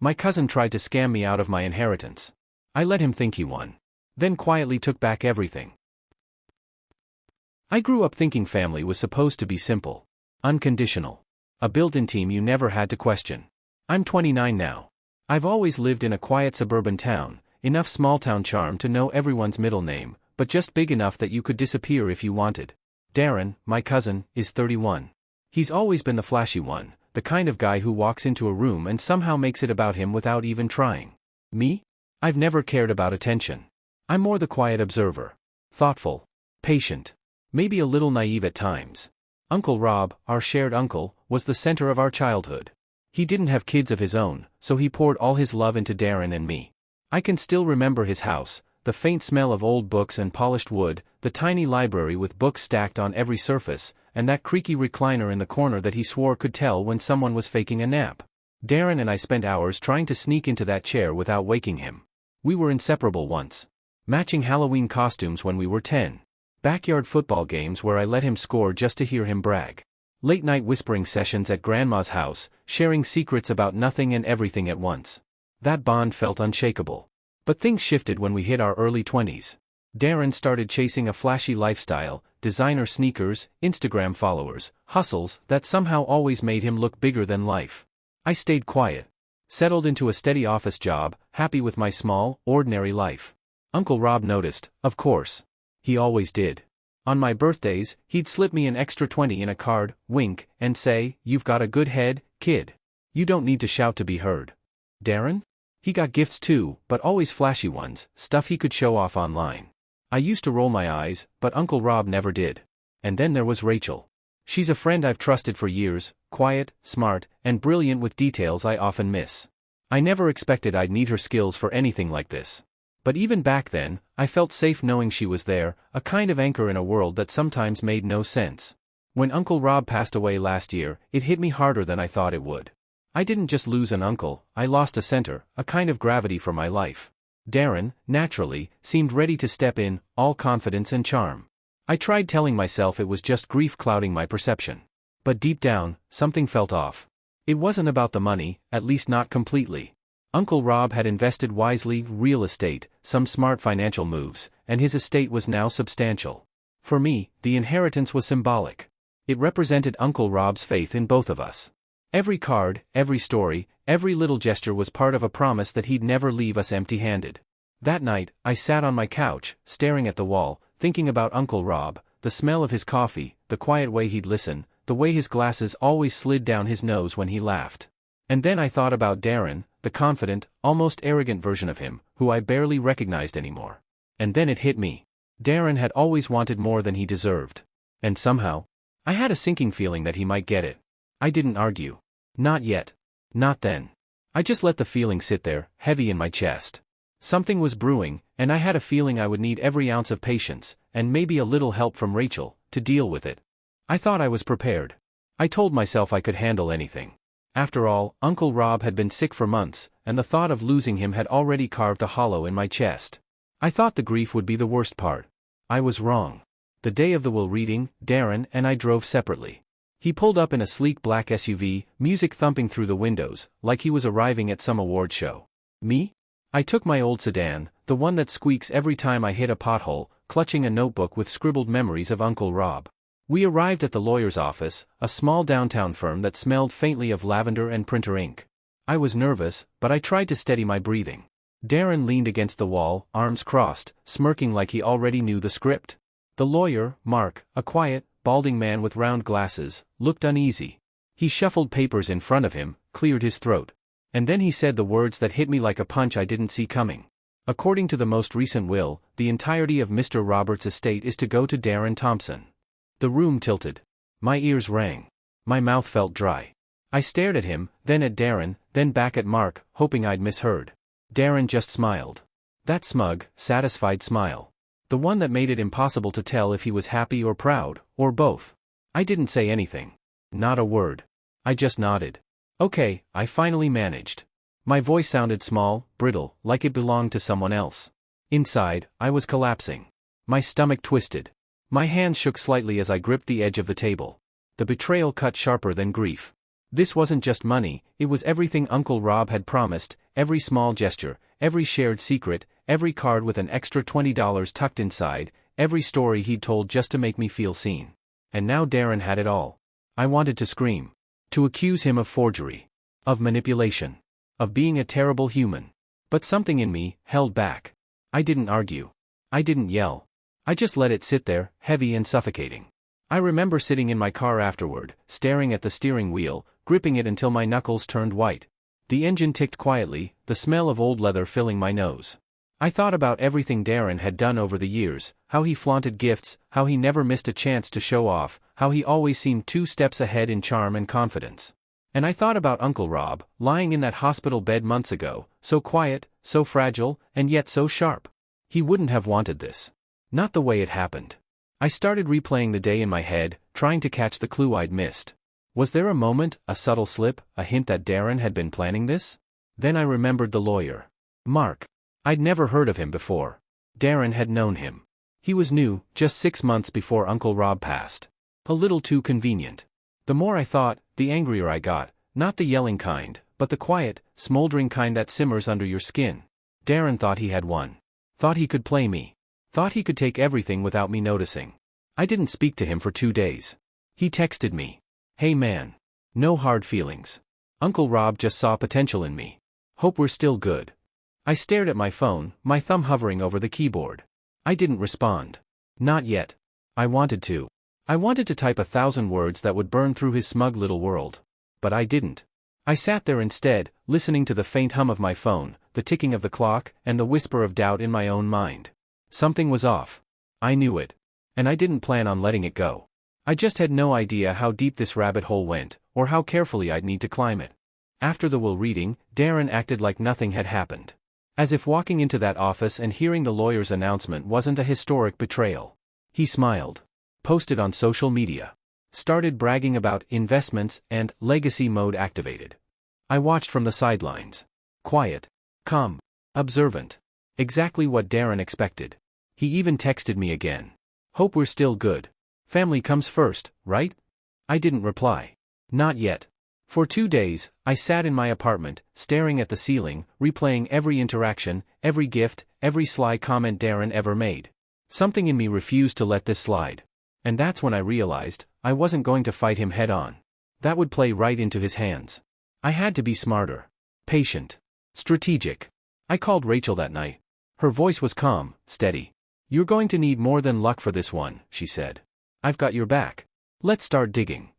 My cousin tried to scam me out of my inheritance. I let him think he won. Then quietly took back everything. I grew up thinking family was supposed to be simple. Unconditional. A built-in team you never had to question. I'm 29 now. I've always lived in a quiet suburban town, enough small-town charm to know everyone's middle name, but just big enough that you could disappear if you wanted. Darren, my cousin, is 31. He's always been the flashy one, the kind of guy who walks into a room and somehow makes it about him without even trying. Me? I've never cared about attention. I'm more the quiet observer. Thoughtful. Patient. Maybe a little naive at times. Uncle Rob, our shared uncle, was the center of our childhood. He didn't have kids of his own, so he poured all his love into Darren and me. I can still remember his house, the faint smell of old books and polished wood, the tiny library with books stacked on every surface, and that creaky recliner in the corner that he swore could tell when someone was faking a nap. Darren and I spent hours trying to sneak into that chair without waking him. We were inseparable once. Matching Halloween costumes when we were 10. Backyard football games where I let him score just to hear him brag. Late-night whispering sessions at Grandma's house, sharing secrets about nothing and everything at once. That bond felt unshakable. But things shifted when we hit our early 20s. Darren started chasing a flashy lifestyle, designer sneakers, Instagram followers, hustles that somehow always made him look bigger than life. I stayed quiet. Settled into a steady office job, happy with my small, ordinary life. Uncle Rob noticed, of course. He always did. On my birthdays, he'd slip me an extra 20 in a card, wink, and say, "You've got a good head, kid. You don't need to shout to be heard." Darren? He got gifts too, but always flashy ones, stuff he could show off online. I used to roll my eyes, but Uncle Rob never did. And then there was Rachel. She's a friend I've trusted for years, quiet, smart, and brilliant with details I often miss. I never expected I'd need her skills for anything like this. But even back then, I felt safe knowing she was there, a kind of anchor in a world that sometimes made no sense. When Uncle Rob passed away last year, it hit me harder than I thought it would. I didn't just lose an uncle, I lost a center, a kind of gravity for my life. Darren, naturally, seemed ready to step in, all confidence and charm. I tried telling myself it was just grief clouding my perception. But deep down, something felt off. It wasn't about the money, at least not completely. Uncle Rob had invested wisely, real estate, some smart financial moves, and his estate was now substantial. For me, the inheritance was symbolic. It represented Uncle Rob's faith in both of us. Every card, every story, every little gesture was part of a promise that he'd never leave us empty-handed. That night, I sat on my couch, staring at the wall, thinking about Uncle Rob, the smell of his coffee, the quiet way he'd listen, the way his glasses always slid down his nose when he laughed. And then I thought about Darren, the confident, almost arrogant version of him, who I barely recognized anymore. And then it hit me. Darren had always wanted more than he deserved. And somehow, I had a sinking feeling that he might get it. I didn't argue. Not yet. Not then. I just let the feeling sit there, heavy in my chest. Something was brewing, and I had a feeling I would need every ounce of patience, and maybe a little help from Rachel, to deal with it. I thought I was prepared. I told myself I could handle anything. After all, Uncle Rob had been sick for months, and the thought of losing him had already carved a hollow in my chest. I thought the grief would be the worst part. I was wrong. The day of the will reading, Darren and I drove separately. He pulled up in a sleek black SUV, music thumping through the windows, like he was arriving at some award show. Me? I took my old sedan, the one that squeaks every time I hit a pothole, clutching a notebook with scribbled memories of Uncle Rob. We arrived at the lawyer's office, a small downtown firm that smelled faintly of lavender and printer ink. I was nervous, but I tried to steady my breathing. Darren leaned against the wall, arms crossed, smirking like he already knew the script. The lawyer, Mark, a quiet, balding man with round glasses, looked uneasy. He shuffled papers in front of him, cleared his throat. And then he said the words that hit me like a punch I didn't see coming. According to the most recent will, the entirety of Mr. Roberts' estate is to go to Darren Thompson. The room tilted. My ears rang. My mouth felt dry. I stared at him, then at Darren, then back at Mark, hoping I'd misheard. Darren just smiled. That smug, satisfied smile. The one that made it impossible to tell if he was happy or proud, or both. I didn't say anything. Not a word. I just nodded. Okay, I finally managed. My voice sounded small, brittle, like it belonged to someone else. Inside, I was collapsing. My stomach twisted. My hands shook slightly as I gripped the edge of the table. The betrayal cut sharper than grief. This wasn't just money, it was everything Uncle Rob had promised, every small gesture, every shared secret, every card with an extra $20 tucked inside, every story he'd told just to make me feel seen. And now Darren had it all. I wanted to scream. To accuse him of forgery. Of manipulation. Of being a terrible human. But something in me held back. I didn't argue. I didn't yell. I just let it sit there, heavy and suffocating. I remember sitting in my car afterward, staring at the steering wheel, gripping it until my knuckles turned white. The engine ticked quietly, the smell of old leather filling my nose. I thought about everything Darren had done over the years, how he flaunted gifts, how he never missed a chance to show off, how he always seemed 2 steps ahead in charm and confidence. And I thought about Uncle Rob, lying in that hospital bed months ago, so quiet, so fragile, and yet so sharp. He wouldn't have wanted this. Not the way it happened. I started replaying the day in my head, trying to catch the clue I'd missed. Was there a moment, a subtle slip, a hint that Darren had been planning this? Then I remembered the lawyer. Mark. I'd never heard of him before. Darren had known him. He was new, just 6 months before Uncle Rob passed. A little too convenient. The more I thought, the angrier I got, not the yelling kind, but the quiet, smoldering kind that simmers under your skin. Darren thought he had won. Thought he could play me. Thought he could take everything without me noticing. I didn't speak to him for 2 days. He texted me. Hey man. No hard feelings. Uncle Rob just saw potential in me. Hope we're still good. I stared at my phone, my thumb hovering over the keyboard. I didn't respond. Not yet. I wanted to. I wanted to type 1,000 words that would burn through his smug little world. But I didn't. I sat there instead, listening to the faint hum of my phone, the ticking of the clock, and the whisper of doubt in my own mind. Something was off. I knew it. And I didn't plan on letting it go. I just had no idea how deep this rabbit hole went, or how carefully I'd need to climb it. After the will reading, Darren acted like nothing had happened. As if walking into that office and hearing the lawyer's announcement wasn't a historic betrayal. He smiled. Posted on social media. Started bragging about investments and legacy mode activated. I watched from the sidelines. Quiet. Calm. Observant. Exactly what Darren expected. He even texted me again. Hope we're still good. Family comes first, right? I didn't reply. Not yet. For 2 days, I sat in my apartment, staring at the ceiling, replaying every interaction, every gift, every sly comment Darren ever made. Something in me refused to let this slide. And that's when I realized, I wasn't going to fight him head on. That would play right into his hands. I had to be smarter. Patient. Strategic. I called Rachel that night. Her voice was calm, steady. You're going to need more than luck for this one, she said. I've got your back. Let's start digging.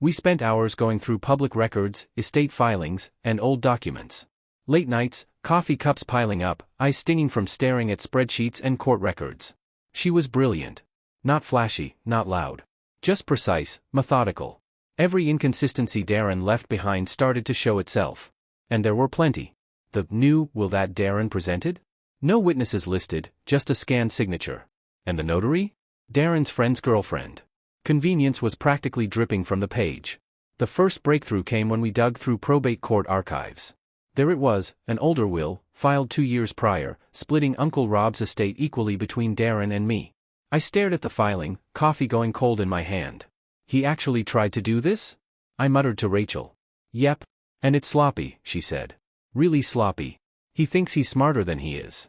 We spent hours going through public records, estate filings, and old documents. Late nights, coffee cups piling up, eyes stinging from staring at spreadsheets and court records. She was brilliant. Not flashy, not loud. Just precise, methodical. Every inconsistency Darren left behind started to show itself. And there were plenty. The new will that Darren presented? No witnesses listed, just a scanned signature. And the notary? Darren's friend's girlfriend. Convenience was practically dripping from the page. The first breakthrough came when we dug through probate court archives. There it was, an older will, filed 2 years prior, splitting Uncle Rob's estate equally between Darren and me. I stared at the filing, coffee going cold in my hand. He actually tried to do this? I muttered to Rachel. Yep. And it's sloppy, she said. Really sloppy. He thinks he's smarter than he is.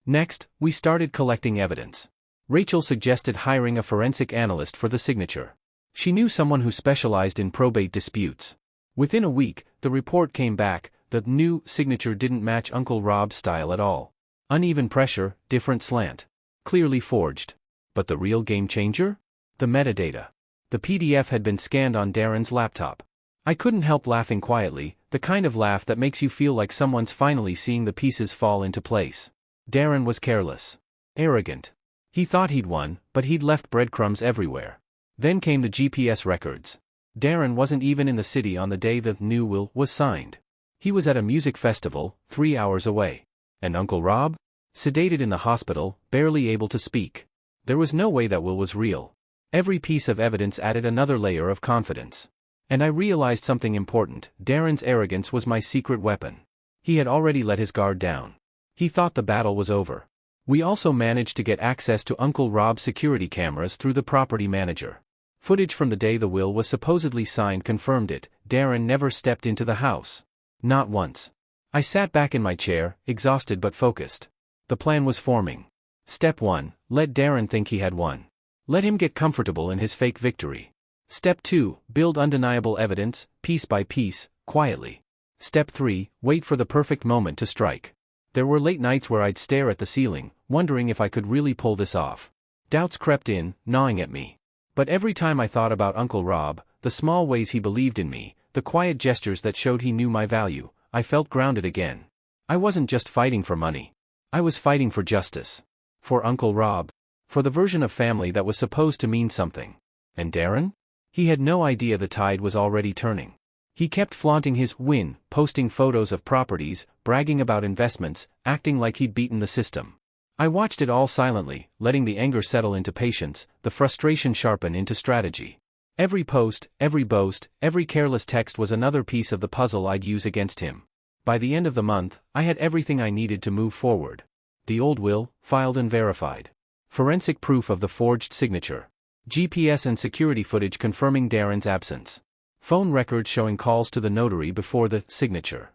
Next, we started collecting evidence. Rachel suggested hiring a forensic analyst for the signature. She knew someone who specialized in probate disputes. Within a week, the report came back. The new signature didn't match Uncle Rob's style at all. Uneven pressure, different slant. Clearly forged. But the real game changer? The metadata. The PDF had been scanned on Darren's laptop. I couldn't help laughing quietly, the kind of laugh that makes you feel like someone's finally seeing the pieces fall into place. Darren was careless. Arrogant. He thought he'd won, but he'd left breadcrumbs everywhere. Then came the GPS records. Darren wasn't even in the city on the day the new will was signed. He was at a music festival, 3 hours away. And Uncle Rob? Sedated in the hospital, barely able to speak. There was no way that will was real. Every piece of evidence added another layer of confidence. And I realized something important. Darren's arrogance was my secret weapon. He had already let his guard down. He thought the battle was over. We also managed to get access to Uncle Rob's security cameras through the property manager. Footage from the day the will was supposedly signed confirmed it. Darren never stepped into the house. Not once. I sat back in my chair, exhausted but focused. The plan was forming. Step 1, let Darren think he had won. Let him get comfortable in his fake victory. Step 2, build undeniable evidence, piece by piece, quietly. Step 3, wait for the perfect moment to strike. There were late nights where I'd stare at the ceiling, wondering if I could really pull this off. Doubts crept in, gnawing at me. But every time I thought about Uncle Rob, the small ways he believed in me, the quiet gestures that showed he knew my value, I felt grounded again. I wasn't just fighting for money. I was fighting for justice. For Uncle Rob. For the version of family that was supposed to mean something. And Darren? He had no idea the tide was already turning. He kept flaunting his win, posting photos of properties, bragging about investments, acting like he'd beaten the system. I watched it all silently, letting the anger settle into patience, the frustration sharpen into strategy. Every post, every boast, every careless text was another piece of the puzzle I'd use against him. By the end of the month, I had everything I needed to move forward. The old will, filed and verified. Forensic proof of the forged signature. GPS and security footage confirming Darren's absence. Phone records showing calls to the notary before the signature.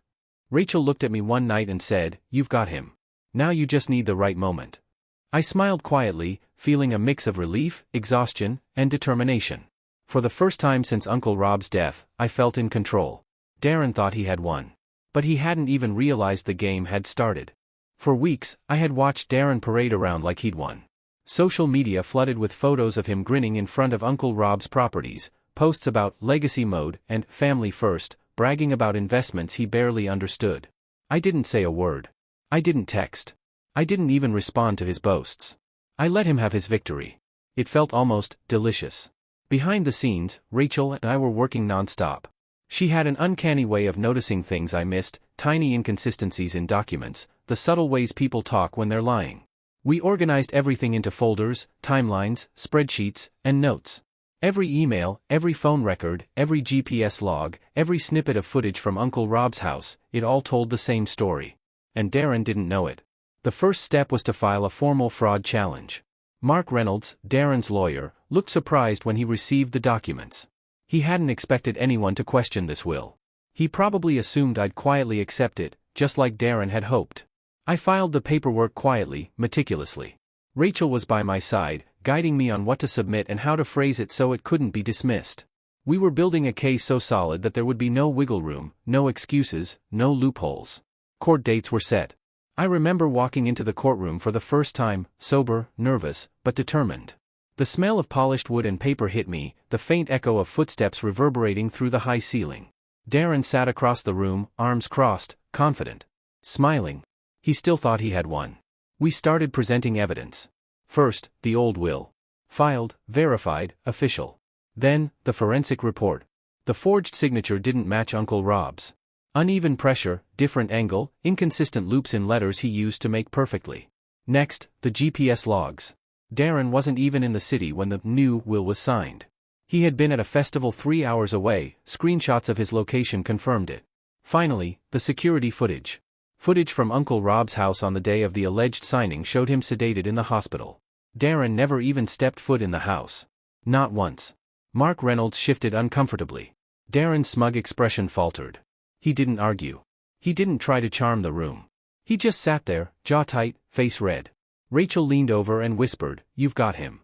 Rachel looked at me one night and said, "You've got him. Now you just need the right moment." I smiled quietly, feeling a mix of relief, exhaustion, and determination. For the first time since Uncle Rob's death, I felt in control. Darren thought he had won. But he hadn't even realized the game had started. For weeks, I had watched Darren parade around like he'd won. Social media flooded with photos of him grinning in front of Uncle Rob's properties, posts about legacy mode and family first, bragging about investments he barely understood. I didn't say a word. I didn't text. I didn't even respond to his boasts. I let him have his victory. It felt almost delicious. Behind the scenes, Rachel and I were working nonstop. She had an uncanny way of noticing things I missed, tiny inconsistencies in documents, the subtle ways people talk when they're lying. We organized everything into folders, timelines, spreadsheets, and notes. Every email, every phone record, every GPS log, every snippet of footage from Uncle Rob's house, it all told the same story. And Darren didn't know it. The first step was to file a formal fraud challenge. Mark Reynolds, Darren's lawyer, looked surprised when he received the documents. He hadn't expected anyone to question this will. He probably assumed I'd quietly accept it, just like Darren had hoped. I filed the paperwork quietly, meticulously. Rachel was by my side, guiding me on what to submit and how to phrase it so it couldn't be dismissed. We were building a case so solid that there would be no wiggle room, no excuses, no loopholes. Court dates were set. I remember walking into the courtroom for the first time, sober, nervous, but determined. The smell of polished wood and paper hit me, the faint echo of footsteps reverberating through the high ceiling. Darren sat across the room, arms crossed, confident. Smiling. He still thought he had won. We started presenting evidence. First, the old will. Filed, verified, official. Then, the forensic report. The forged signature didn't match Uncle Rob's. Uneven pressure, different angle, inconsistent loops in letters he used to make perfectly. Next, the GPS logs. Darren wasn't even in the city when the new will was signed. He had been at a festival 3 hours away, screenshots of his location confirmed it. Finally, the security footage. Footage from Uncle Rob's house on the day of the alleged signing showed him sedated in the hospital. Darren never even stepped foot in the house. Not once. Mark Reynolds shifted uncomfortably. Darren's smug expression faltered. He didn't argue. He didn't try to charm the room. He just sat there, jaw tight, face red. Rachel leaned over and whispered, "You've got him."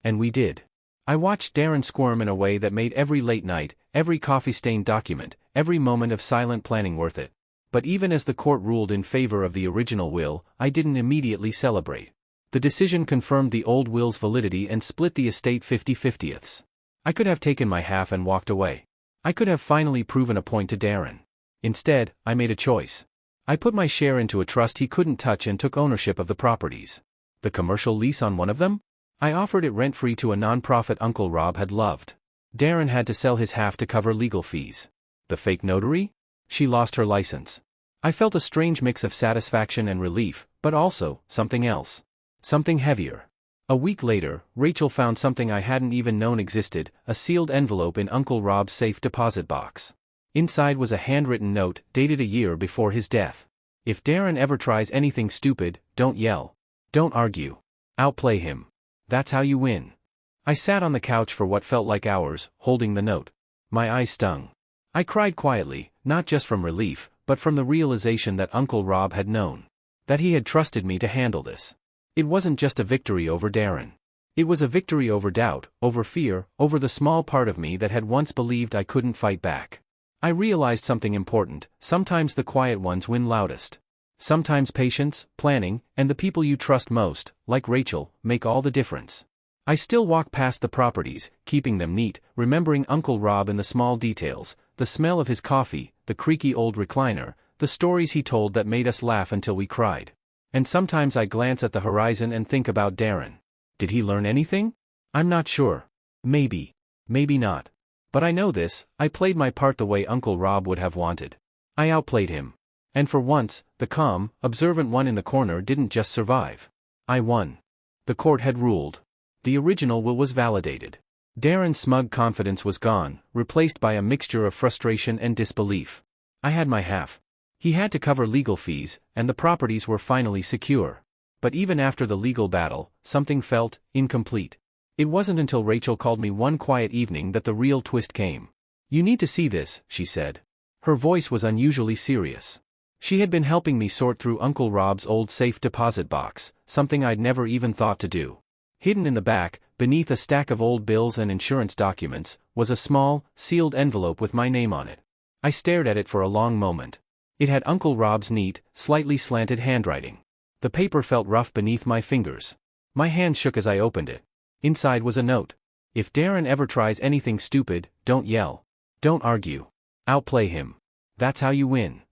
And we did. I watched Darren squirm in a way that made every late night, every coffee-stained document, every moment of silent planning worth it. But even as the court ruled in favor of the original will, I didn't immediately celebrate. The decision confirmed the old will's validity and split the estate 50-50ths. I could have taken my half and walked away. I could have finally proven a point to Darren. Instead, I made a choice. I put my share into a trust he couldn't touch and took ownership of the properties. The commercial lease on one of them? I offered it rent-free to a non-profit Uncle Rob had loved. Darren had to sell his half to cover legal fees. The fake notary? She lost her license. I felt a strange mix of satisfaction and relief, but also, something else. Something heavier. A week later, Rachel found something I hadn't even known existed, a sealed envelope in Uncle Rob's safe deposit box. Inside was a handwritten note, dated a year before his death. If Darren ever tries anything stupid, don't yell. Don't argue. Outplay him. That's how you win. I sat on the couch for what felt like hours, holding the note. My eyes stung. I cried quietly, not just from relief, but from the realization that Uncle Rob had known. That he had trusted me to handle this. It wasn't just a victory over Darren. It was a victory over doubt, over fear, over the small part of me that had once believed I couldn't fight back. I realized something important: sometimes the quiet ones win loudest. Sometimes patience, planning, and the people you trust most, like Rachel, make all the difference. I still walk past the properties, keeping them neat, remembering Uncle Rob in the small details, the smell of his coffee, the creaky old recliner, the stories he told that made us laugh until we cried. And sometimes I glance at the horizon and think about Darren. Did he learn anything? I'm not sure. Maybe. Maybe not. But I know this: I played my part the way Uncle Rob would have wanted. I outplayed him. And for once, the calm, observant one in the corner didn't just survive. I won. The court had ruled. The original will was validated. Darren's smug confidence was gone, replaced by a mixture of frustration and disbelief. I had my half. He had to cover legal fees, and the properties were finally secure. But even after the legal battle, something felt incomplete. It wasn't until Rachel called me one quiet evening that the real twist came. "You need to see this," she said. Her voice was unusually serious. She had been helping me sort through Uncle Rob's old safe deposit box, something I'd never even thought to do. Hidden in the back, beneath a stack of old bills and insurance documents, was a small, sealed envelope with my name on it. I stared at it for a long moment. It had Uncle Rob's neat, slightly slanted handwriting. The paper felt rough beneath my fingers. My hands shook as I opened it. Inside was a note. "If Darren ever tries anything stupid, don't yell. Don't argue. Outplay him. That's how you win."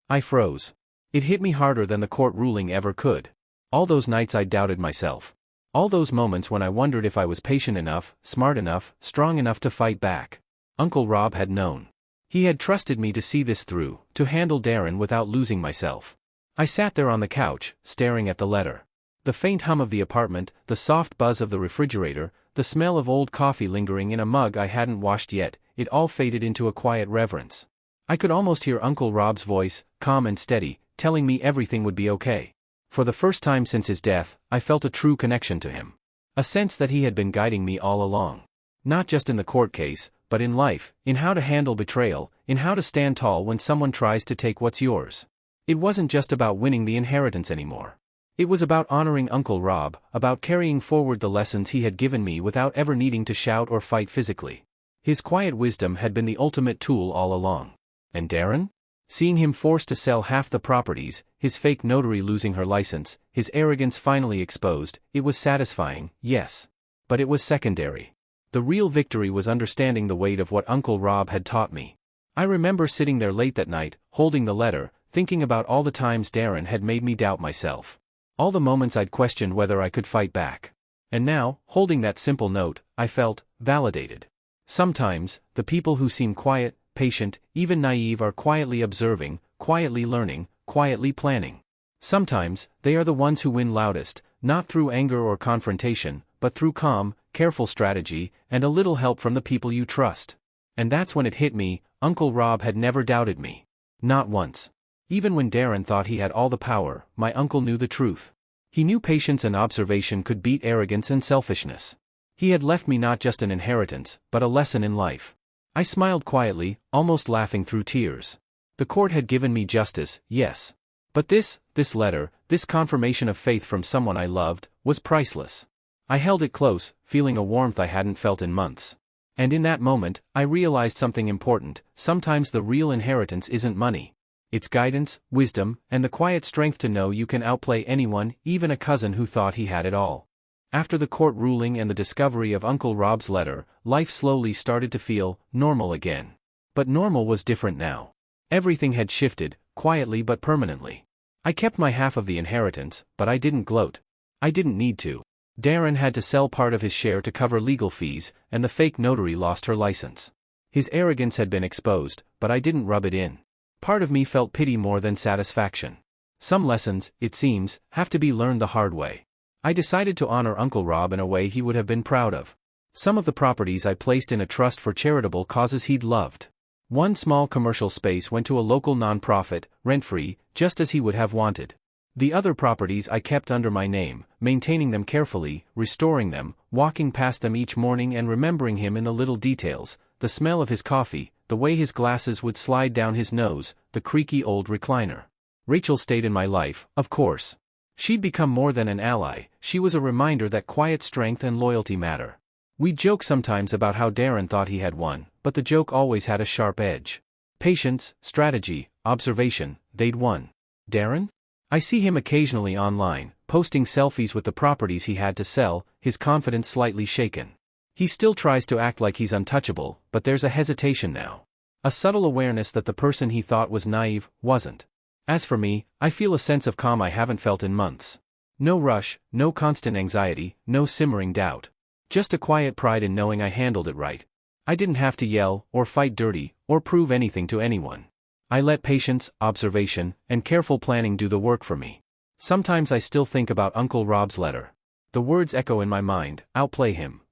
I froze. It hit me harder than the court ruling ever could. All those nights I doubted myself. All those moments when I wondered if I was patient enough, smart enough, strong enough to fight back. Uncle Rob had known. He had trusted me to see this through, to handle Darren without losing myself. I sat there on the couch, staring at the letter. The faint hum of the apartment, the soft buzz of the refrigerator, the smell of old coffee lingering in a mug I hadn't washed yet, it all faded into a quiet reverence. I could almost hear Uncle Rob's voice, calm and steady, telling me everything would be okay. For the first time since his death, I felt a true connection to him. A sense that he had been guiding me all along. Not just in the court case, but in life, in how to handle betrayal, in how to stand tall when someone tries to take what's yours. It wasn't just about winning the inheritance anymore. It was about honoring Uncle Rob, about carrying forward the lessons he had given me without ever needing to shout or fight physically. His quiet wisdom had been the ultimate tool all along. And Darren? Seeing him forced to sell half the properties, his fake notary losing her license, his arrogance finally exposed, it was satisfying, yes. But it was secondary. The real victory was understanding the weight of what Uncle Rob had taught me. I remember sitting there late that night, holding the letter, thinking about all the times Darren had made me doubt myself. All the moments I'd questioned whether I could fight back. And now, holding that simple note, I felt validated. Sometimes, the people who seem quiet, patient, even naive are quietly observing, quietly learning, quietly planning. Sometimes, they are the ones who win loudest, not through anger or confrontation, but through calm, careful strategy, and a little help from the people you trust. And that's when it hit me: Uncle Rob had never doubted me. Not once. Even when Darren thought he had all the power, my uncle knew the truth. He knew patience and observation could beat arrogance and selfishness. He had left me not just an inheritance, but a lesson in life. I smiled quietly, almost laughing through tears. The court had given me justice, yes. But this letter, this confirmation of faith from someone I loved, was priceless. I held it close, feeling a warmth I hadn't felt in months. And in that moment, I realized something important: sometimes the real inheritance isn't money. It's guidance, wisdom, and the quiet strength to know you can outplay anyone, even a cousin who thought he had it all. After the court ruling and the discovery of Uncle Rob's letter, life slowly started to feel normal again. But normal was different now. Everything had shifted, quietly but permanently. I kept my half of the inheritance, but I didn't gloat. I didn't need to. Darren had to sell part of his share to cover legal fees, and the fake notary lost her license. His arrogance had been exposed, but I didn't rub it in. Part of me felt pity more than satisfaction. Some lessons, it seems, have to be learned the hard way. I decided to honor Uncle Rob in a way he would have been proud of. Some of the properties I placed in a trust for charitable causes he'd loved. One small commercial space went to a local nonprofit, rent-free, just as he would have wanted. The other properties I kept under my name, maintaining them carefully, restoring them, walking past them each morning and remembering him in the little details, the smell of his coffee, the way his glasses would slide down his nose, the creaky old recliner. Rachel stayed in my life, of course. She'd become more than an ally, she was a reminder that quiet strength and loyalty matter. We'd joke sometimes about how Darren thought he had won, but the joke always had a sharp edge. Patience, strategy, observation, they'd won. Darren? I see him occasionally online, posting selfies with the properties he had to sell, his confidence slightly shaken. He still tries to act like he's untouchable, but there's a hesitation now. A subtle awareness that the person he thought was naive, wasn't. As for me, I feel a sense of calm I haven't felt in months. No rush, no constant anxiety, no simmering doubt. Just a quiet pride in knowing I handled it right. I didn't have to yell, or fight dirty, or prove anything to anyone. I let patience, observation, and careful planning do the work for me. Sometimes I still think about Uncle Rob's letter. The words echo in my mind, outplay him.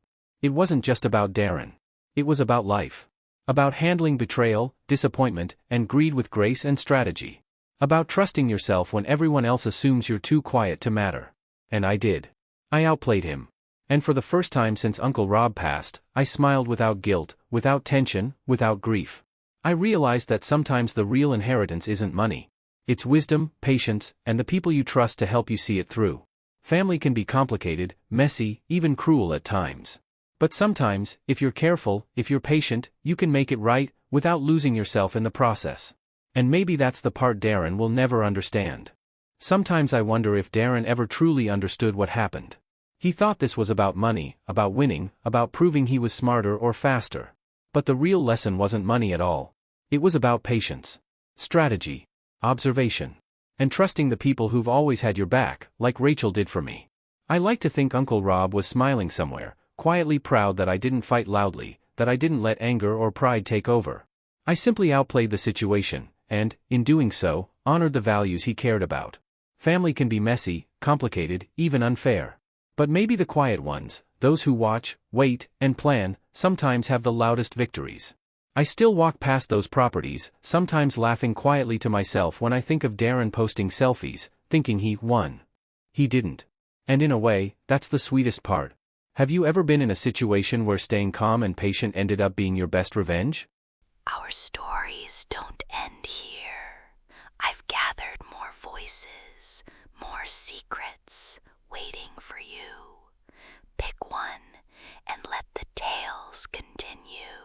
It wasn't just about Darren. It was about life. About handling betrayal, disappointment, and greed with grace and strategy. About trusting yourself when everyone else assumes you're too quiet to matter. And I did. I outplayed him. And for the first time since Uncle Rob passed, I smiled without guilt, without tension, without grief. I realized that sometimes the real inheritance isn't money. It's wisdom, patience, and the people you trust to help you see it through. Family can be complicated, messy, even cruel at times. But sometimes, if you're careful, if you're patient, you can make it right, without losing yourself in the process. And maybe that's the part Darren will never understand. Sometimes I wonder if Darren ever truly understood what happened. He thought this was about money, about winning, about proving he was smarter or faster. But the real lesson wasn't money at all. It was about patience, strategy, observation, and trusting the people who've always had your back, like Rachel did for me. I like to think Uncle Rob was smiling somewhere, quietly proud that I didn't fight loudly, that I didn't let anger or pride take over. I simply outplayed the situation, and, in doing so, honored the values he cared about. Family can be messy, complicated, even unfair. But maybe the quiet ones, those who watch, wait, and plan, sometimes have the loudest victories. I still walk past those properties, sometimes laughing quietly to myself when I think of Darren posting selfies, thinking he won. He didn't. And in a way, that's the sweetest part. Have you ever been in a situation where staying calm and patient ended up being your best revenge? Our stories don't end here. I've gathered more voices, more secrets, waiting for you. Pick one and let the tales continue.